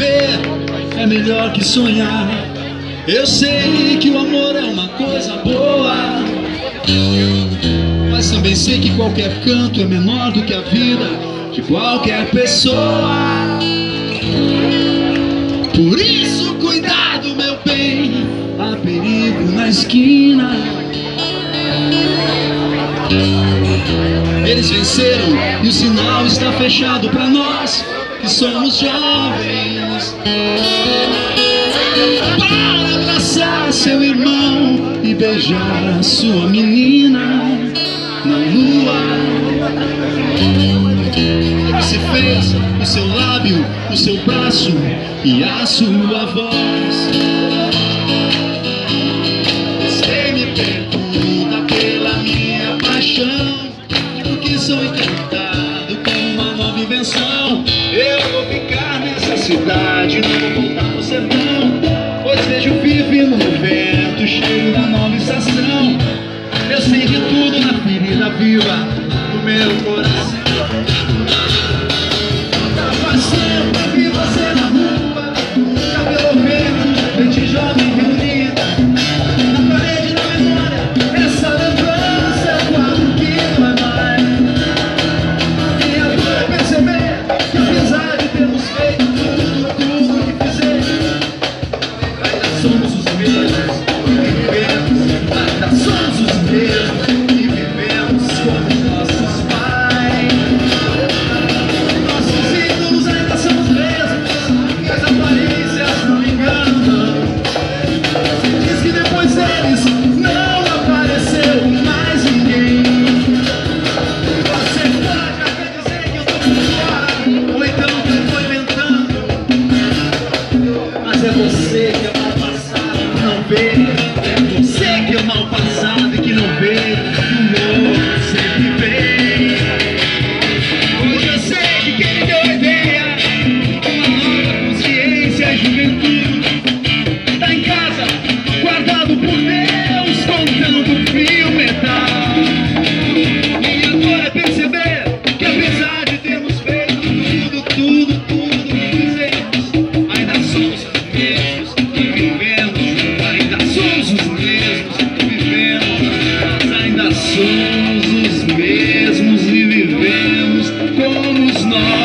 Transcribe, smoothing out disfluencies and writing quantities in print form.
viver é melhor que sonhar. Eu sei que o amor é uma coisa boa, mas também sei que qualquer canto é menor do que a vida de qualquer pessoa. Por isso, cuidado, meu bem, há perigo na esquina. Eles venceram e o sinal está fechado pra nós que somos jovens. Para abraçar seu irmão e beijar a sua menina na lua. Se fez o seu lábio, o seu braço e a sua voz. Você me pergunta pela minha paixão, porque sou encantado com uma nova invenção. Eu vou ficar nessa cidade, não vou voltar pro sertão, pois vejo vive no vento, cheiro da nova estação. Eu sei de tudo na ferida viva do meu coração. Faz tempo que você na rua, cabelo verde, frente jovem reunida, na parede da memória, essa lembrança é quadro que não é mais. E agora perceber que apesar de termos feito tudo que fizemos, ainda somos os mesmos que vivemos, ainda somos os mesmos que vivemos como nossos pais. Nossos ídolos ainda são os mesmos, e as aparências não enganam. Se diz que depois deles não apareceu mais ninguém. Você pode até dizer que eu tô por fora, ou então que eu tô inventando, mas é você que é mal passado e não vê. É você que é mal passado e que não vê que o outro sempre vem. Hoje eu sei que quem me deu a ideia, uma nova consciência, a juventude, tá em casa, guardado por Deus, contando fio metal. E agora é perceber que apesar de termos feito tudo que fizemos, ainda somos os mesmos que vivemos, ainda somos os mesmos que vivemos, nós ainda somos os mesmos e vivemos como os nossos.